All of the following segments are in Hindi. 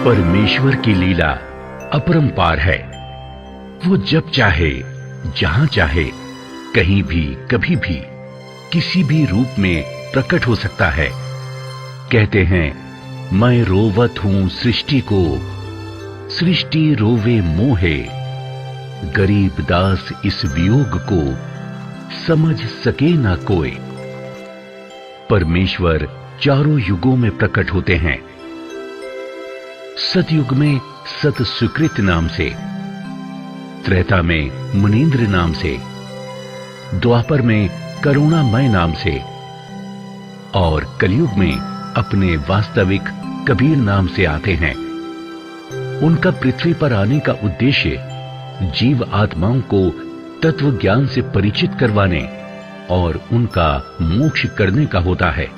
परमेश्वर की लीला अपरंपार है। वो जब चाहे, जहां चाहे, कहीं भी, कभी भी, किसी भी रूप में प्रकट हो सकता है। कहते हैं, मैं रोवत हूं सृष्टि को, सृष्टि रोवे मोहे, गरीब दास इस वियोग को समझ सके ना कोई। परमेश्वर चारों युगों में प्रकट होते हैं। सतयुग में सत सुकृत नाम से, त्रेता में मुनीन्द्र नाम से, द्वापर में करुणामय नाम से और कलयुग में अपने वास्तविक कबीर नाम से आते हैं। उनका पृथ्वी पर आने का उद्देश्य जीव आत्माओं को तत्व ज्ञान से परिचित करवाने और उनका मोक्ष करने का होता है।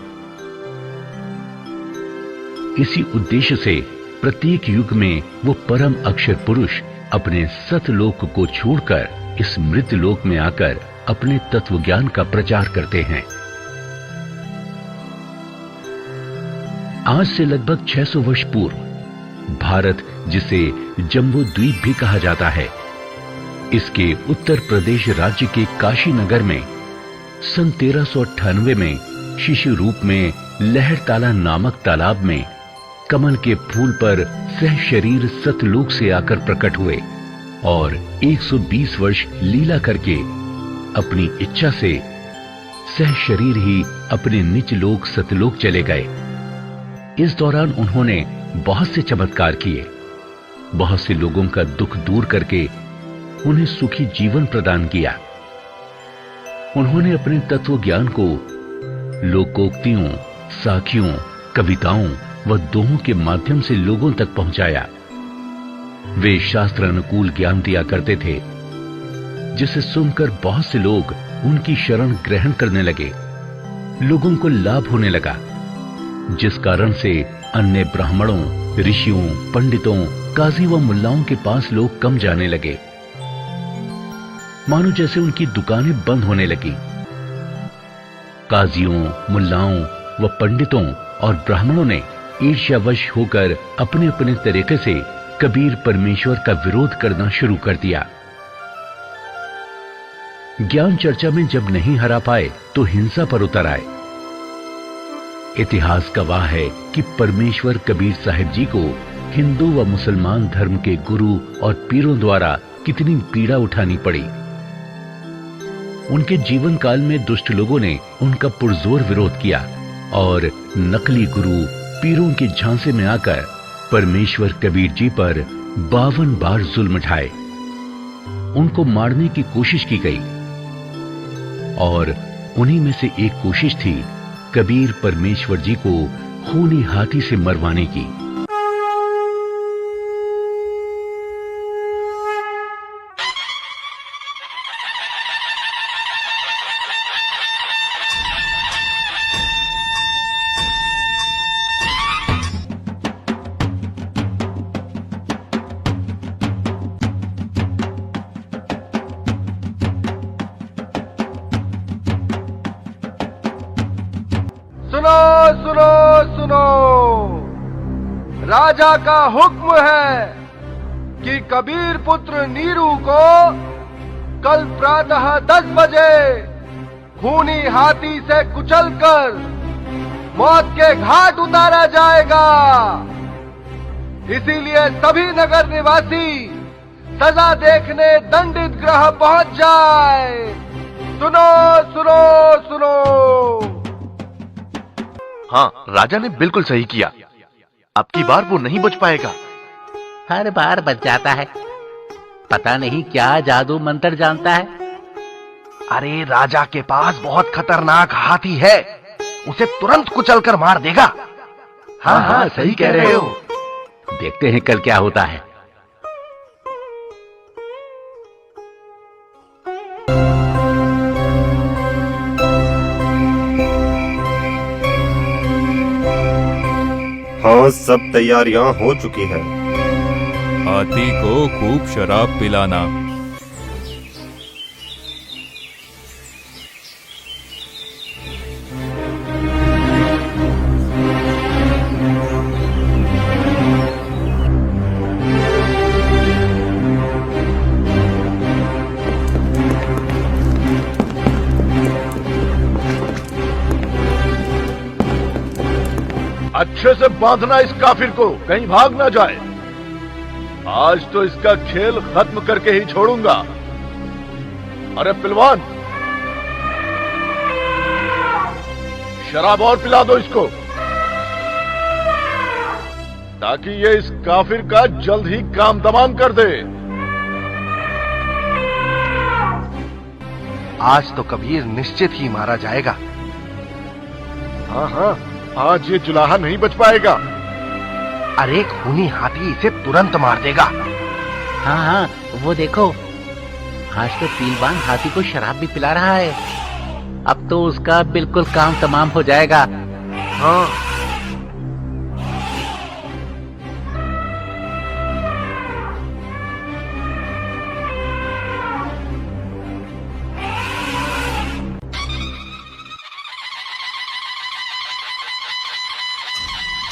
इसी उद्देश्य से प्रत्येक युग में वो परम अक्षर पुरुष अपने सतलोक को छोड़कर इस मृत लोक में आकर अपने तत्व ज्ञान का प्रचार करते हैं। आज से लगभग 600 वर्ष पूर्व भारत, जिसे जम्बू द्वीप भी कहा जाता है, इसके उत्तर प्रदेश राज्य के काशी नगर में सन 1398 में शिशु रूप में लहरताला नामक तालाब में कमल के फूल पर सह शरीर सतलोक से आकर प्रकट हुए और 120 वर्ष लीला करके अपनी इच्छा से सह शरीर ही अपने निज लोक सतलोक चले गए। इस दौरान उन्होंने बहुत से चमत्कार किए, बहुत से लोगों का दुख दूर करके उन्हें सुखी जीवन प्रदान किया। उन्होंने अपने तत्व ज्ञान को लोकोक्तियों, साखियों, कविताओं व दोहों के माध्यम से लोगों तक पहुंचाया। वे शास्त्र अनुकूल ज्ञान दिया करते थे, जिसे सुनकर बहुत से लोग उनकी शरण ग्रहण करने लगे। लोगों को लाभ होने लगा, जिस कारण से अन्य ब्राह्मणों, ऋषियों, पंडितों, काजी व मुल्लाओं के पास लोग कम जाने लगे, मानो जैसे उनकी दुकानें बंद होने लगी। काजियों, मुल्लाओं व पंडितों और ब्राह्मणों ने ईर्ष्यावश होकर अपने अपने तरीके से कबीर परमेश्वर का विरोध करना शुरू कर दिया। ज्ञान चर्चा में जब नहीं हरा पाए तो हिंसा पर उतर आए। इतिहास गवाह है कि परमेश्वर कबीर साहिब जी को हिंदू व मुसलमान धर्म के गुरु और पीरों द्वारा कितनी पीड़ा उठानी पड़ी। उनके जीवन काल में दुष्ट लोगों ने उनका पुरजोर विरोध किया और नकली गुरु पीरों के झांसे में आकर परमेश्वर कबीर जी पर 52 बार जुल्म ढाए। उनको मारने की कोशिश की गई और उन्हीं में से एक कोशिश थी कबीर परमेश्वर जी को खूनी हाथी से मरवाने की। राजा का हुक्म है कि कबीर पुत्र नीरू को कल प्रातः 10 बजे खूनी हाथी से कुचलकर मौत के घाट उतारा जाएगा। इसीलिए सभी नगर निवासी सजा देखने दंडित गृह पहुंच जाए। सुनो सुनो सुनो। हाँ, राजा ने बिल्कुल सही किया। अब की बार वो नहीं बच पाएगा। हर बार बच जाता है, पता नहीं क्या जादू मंत्र जानता है। अरे राजा के पास बहुत खतरनाक हाथी है, उसे तुरंत कुचलकर मार देगा। हाँ हाँ, सही कह रहे हो। देखते हैं कल क्या होता है। हाँ, सब तैयारियां हो चुकी हैं। हाथी को खूब शराब पिलाना। अच्छे से बांधना इस काफिर को, कहीं भाग ना जाए। आज तो इसका खेल खत्म करके ही छोड़ूंगा। अरे पिलवान, शराब और पिला दो इसको, ताकि ये इस काफिर का जल्द ही काम तमाम कर दे। आज तो कबीर निश्चित ही मारा जाएगा। हाँ हाँ, आज ये जुलाहा नहीं बच पाएगा। अरे खूनी हाथी इसे तुरंत मार देगा। हाँ हाँ, वो देखो, आज तो पीलवान हाथी को शराब भी पिला रहा है। अब तो उसका बिल्कुल काम तमाम हो जाएगा। हाँ,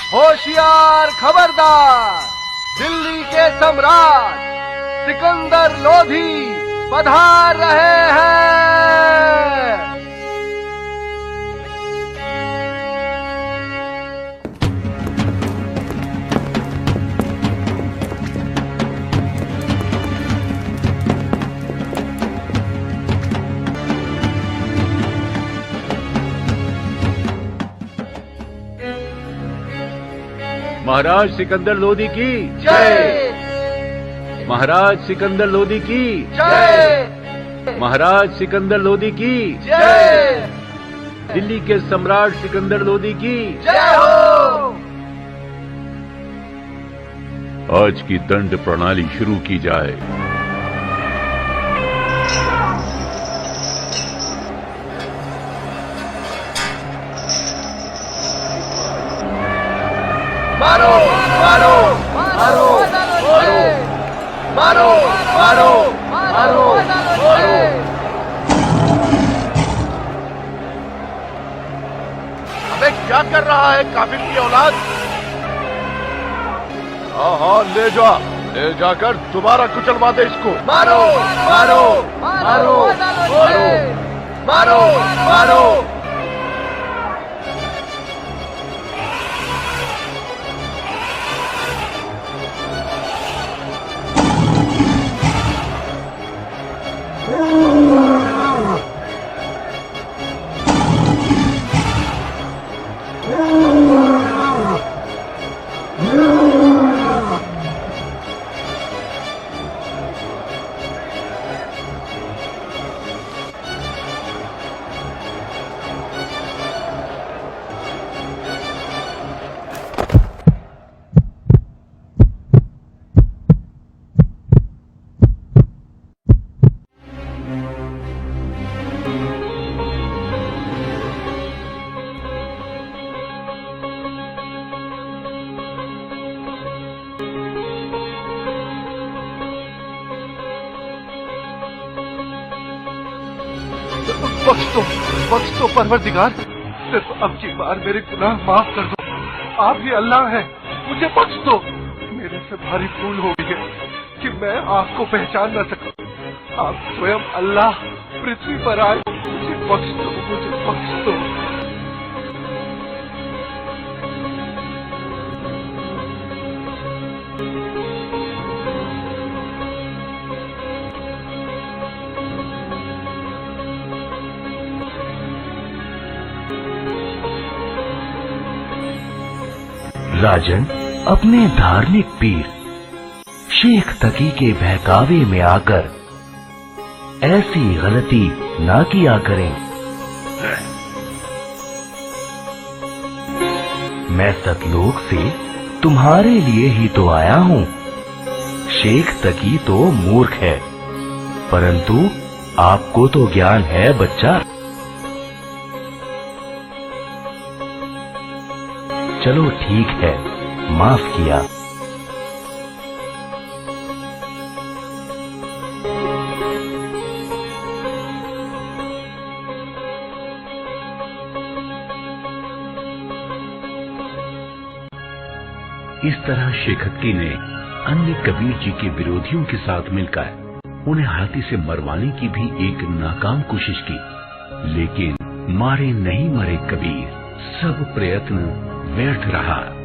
होशियार, खबरदार, दिल्ली के सम्राट सिकंदर लोधी पधार रहे हैं। महाराज सिकंदर लोधी की जय, महाराज सिकंदर लोधी की जय, महाराज सिकंदर लोधी की जय, दिल्ली के सम्राट सिकंदर लोधी की जय हो। आज की दंड प्रणाली शुरू की जाए। मारो मारो मारो मारो मारो मारो मारो मारो। अबे क्या कर रहा है काफिर की औलाद? हाँ हाँ, ले जाकर दोबारा कुचलवा दे इसको। मारो मारो मारो मारो मारो मारो। बख्श दो परवरदिगार, सिर्फ अब की बार मेरे गुनाह माफ कर दो। आप ही अल्लाह हैं, मुझे बख्श दो। मेरे से भारी भूल हो गई है कि मैं आपको पहचान न सका। आप स्वयं अल्लाह पृथ्वी पर आए, मुझे बख्श दो, मुझे बख्श दो। राजन अपने धार्मिक पीर शेख तकी के बहकावे में आकर ऐसी गलती ना किया करें। मैं सतलोक से तुम्हारे लिए ही तो आया हूँ। शेख तकी तो मूर्ख है, परंतु आपको तो ज्ञान है बच्चा। चलो ठीक है, माफ किया। इस तरह शेखत्ती ने अन्य कबीर जी के विरोधियों के साथ मिलकर उन्हें हाथी से मरवाने की भी एक नाकाम कोशिश की, लेकिन मारे नहीं मरे कबीर सब प्रयत्न व्यर्थ रहा।